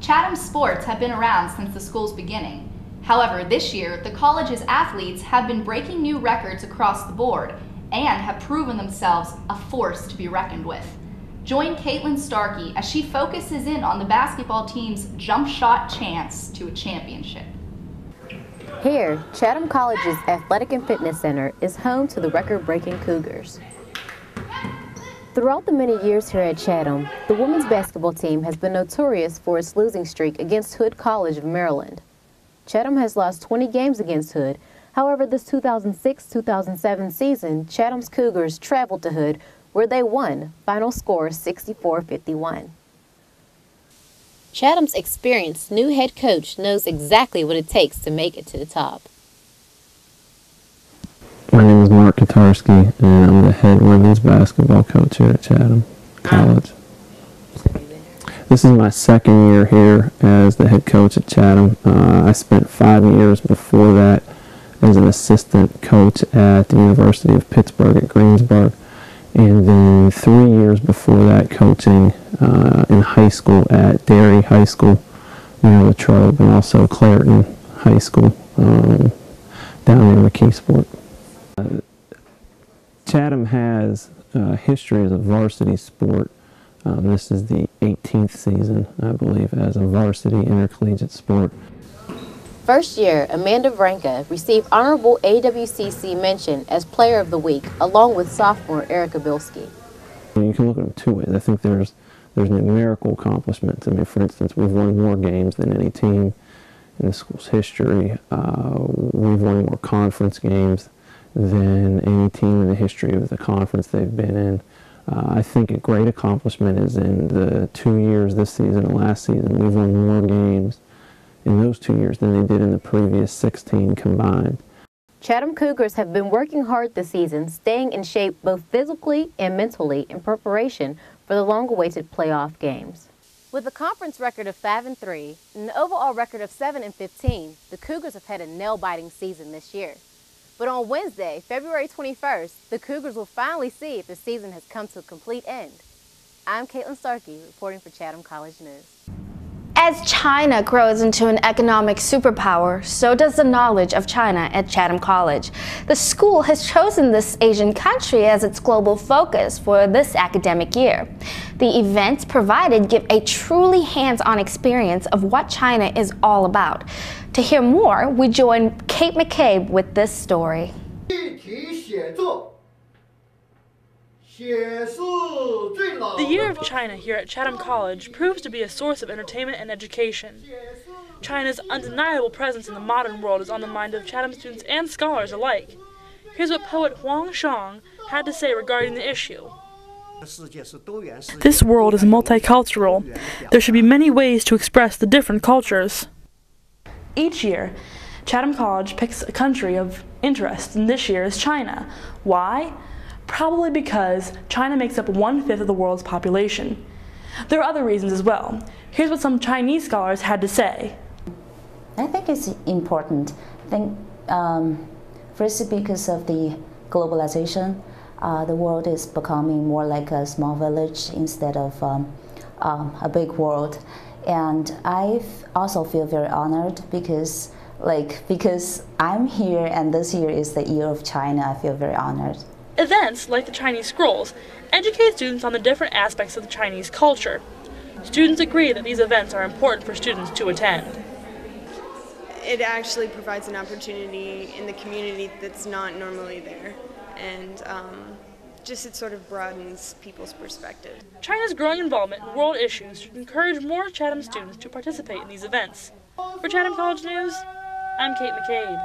Chatham sports have been around since the school's beginning. However, this year, the college's athletes have been breaking new records across the board and have proven themselves a force to be reckoned with. Join Caitlin Starkey as she focuses in on the basketball team's jump shot chance to a championship. Here, Chatham College's Athletic and Fitness Center is home to the record-breaking Cougars. Throughout the many years here at Chatham, the women's basketball team has been notorious for its losing streak against Hood College of Maryland. Chatham has lost 20 games against Hood. However, this 2006-2007 season, Chatham's Cougars traveled to Hood, where they won, final score 64-51. Chatham's experienced new head coach knows exactly what it takes to make it to the top. My name is Mark Katarski, and I'm the head women's basketball coach here at Chatham College. This is my second year here as the head coach at Chatham. I spent 5 years before that as an assistant coach at the University of Pittsburgh at Greensburg, and then 3 years before that coaching in high school at Derry High School near Latrobe, and also Clareton High School down near McKeesport. Chatham has a history as a varsity sport. This is the 18th season, I believe, as a varsity intercollegiate sport. First year, Amanda Vranka received honorable AWCC mention as Player of the Week, along with sophomore Erica Bilski. You can look at them two ways. I think there's numerical accomplishments. I mean, for instance, we've won more games than any team in the school's history. We've won more conference games than any team in the history of the conference they've been in. I think a great accomplishment is in the 2 years this season and last season, we've won more games in those 2 years than they did in the previous 16 combined. Chatham Cougars have been working hard this season, staying in shape both physically and mentally in preparation for the long-awaited playoff games. With a conference record of 5-3 and an overall record of 7-15, the Cougars have had a nail-biting season this year. But on Wednesday, February 21st, the Cougars will finally see if the season has come to a complete end. I'm Caitlin Starkey, reporting for Chatham College News. As China grows into an economic superpower, so does the knowledge of China at Chatham College. The school has chosen this Asian country as its global focus for this academic year. The events provided give a truly hands-on experience of what China is all about. To hear more, we join Kate McCabe with this story. The Year of China here at Chatham College proves to be a source of entertainment and education. China's undeniable presence in the modern world is on the mind of Chatham students and scholars alike. Here's what poet Huang Shang had to say regarding the issue. This world is multicultural. There should be many ways to express the different cultures. Each year, Chatham College picks a country of interest, and this year is China. Why? Probably because China makes up 1/5 of the world's population. There are other reasons as well. Here's what some Chinese scholars had to say. I think it's important. I think first because of the globalization, the world is becoming more like a small village instead of a big world. And I also feel very honored because I'm here and this year is the Year of China. I feel very honored. Events like the Chinese scrolls educate students on the different aspects of the Chinese culture. Students agree that these events are important for students to attend. It actually provides an opportunity in the community that's not normally there, and just it sort of broadens people's perspective. China's growing involvement in world issues should encourage more Chatham students to participate in these events. For Chatham College News, I'm Kate McCabe.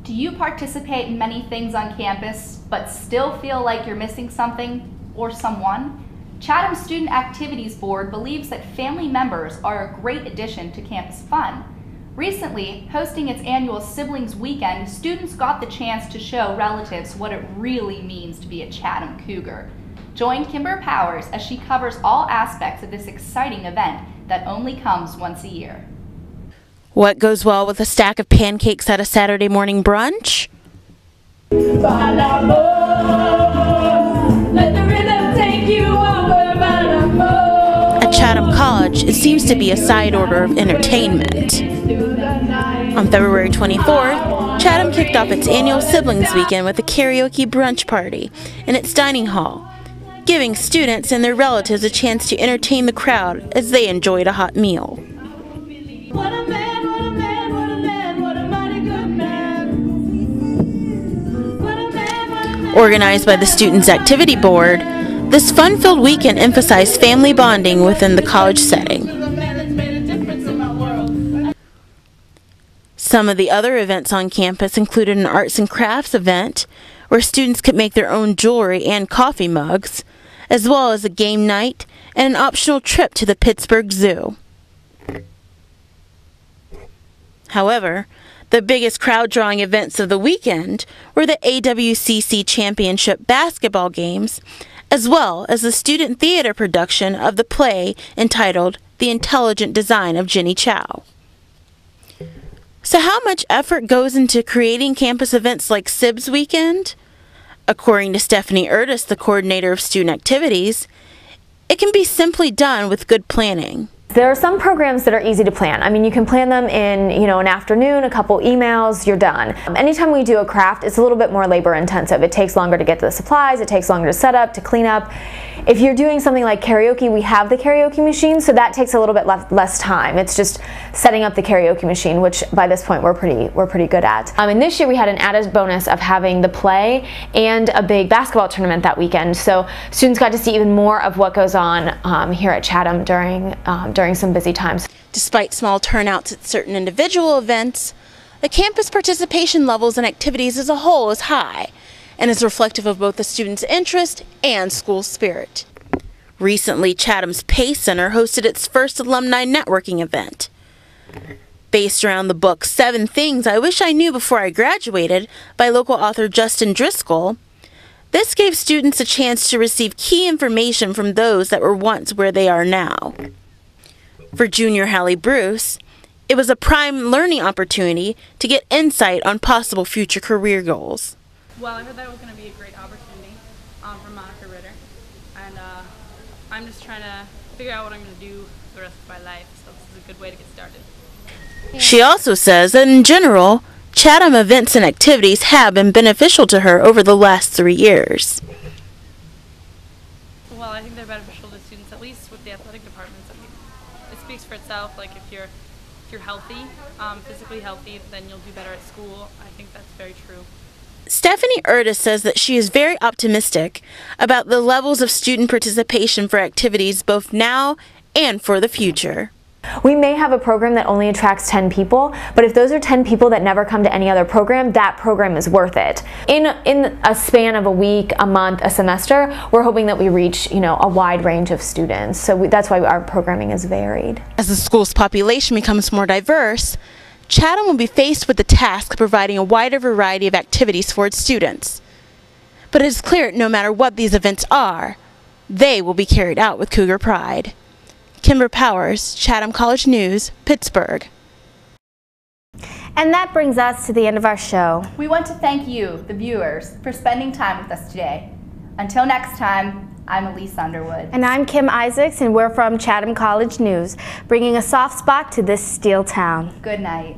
Do you participate in many things on campus, but still feel like you're missing something or someone? Chatham Student Activities Board believes that family members are a great addition to campus fun. Recently, hosting its annual Siblings Weekend, students got the chance to show relatives what it really means to be a Chatham Cougar. Join Kimber Powers as she covers all aspects of this exciting event that only comes once a year. What goes well with a stack of pancakes at a Saturday morning brunch? At Chatham College, it seems to be a side order of entertainment. On February 24th, Chatham kicked off its annual Siblings Weekend with a karaoke brunch party in its dining hall, giving students and their relatives a chance to entertain the crowd as they enjoyed a hot meal. What a man, what a man, what a man, what a mighty good man. What a man, what a man. Organized by the Students' Activity Board, this fun-filled weekend emphasized family bonding within the college setting. Some of the other events on campus included an arts and crafts event where students could make their own jewelry and coffee mugs, as well as a game night and an optional trip to the Pittsburgh Zoo. However, the biggest crowd-drawing events of the weekend were the AWCC Championship basketball games, as well as the student theater production of the play entitled The Intelligent Design of Jenny Chow. So how much effort goes into creating campus events like SIBS Weekend? According to Stephanie Erdis, the coordinator of student activities, it can be simply done with good planning. There are some programs that are easy to plan. I mean, you can plan them in, an afternoon, a couple emails, you're done. Anytime we do a craft, it's a little bit more labor intensive. It takes longer to get the supplies, it takes longer to set up, to clean up. If you're doing something like karaoke, we have the karaoke machine, so that takes a little bit less time. It's just setting up the karaoke machine, which by this point we're pretty good at. And this year we had an added bonus of having the play and a big basketball tournament that weekend, so students got to see even more of what goes on here at Chatham during some busy times. Despite small turnouts at certain individual events, the campus participation levels and activities as a whole is high and is reflective of both the students' interest and school spirit. Recently, Chatham's Pace Center hosted its first alumni networking event. Based around the book 7 Things I Wish I Knew Before I Graduated by local author Justin Driscoll, this gave students a chance to receive key information from those that were once where they are now. For junior Hallie Bruce, it was a prime learning opportunity to get insight on possible future career goals. Well, I heard that it was going to be a great opportunity from Monica Ritter, and I'm just trying to figure out what I'm going to do the rest of my life, so this is a good way to get started. She also says that in general, Chatham events and activities have been beneficial to her over the last 3 years. Well, I think they're beneficial to students, at least with the athletic departments. I mean, it speaks for itself. Like if you're healthy, physically healthy, then you'll do better at school. I think that's very true. Stephanie Erdis says that she is very optimistic about the levels of student participation for activities both now and for the future. We may have a program that only attracts 10 people, but if those are 10 people that never come to any other program, that program is worth it. In a span of a week, a month, a semester, we're hoping that we reach, a wide range of students. So that's why our programming is varied. As the school's population becomes more diverse, Chatham will be faced with the task of providing a wider variety of activities for its students. But it is clear no matter what these events are, they will be carried out with Cougar pride. Kimber Powers, Chatham College News, Pittsburgh. And that brings us to the end of our show. We want to thank you, the viewers, for spending time with us today. Until next time, I'm Elise Underwood. And I'm Kim Isaacs, and we're from Chatham College News, bringing a soft spot to this steel town. Good night.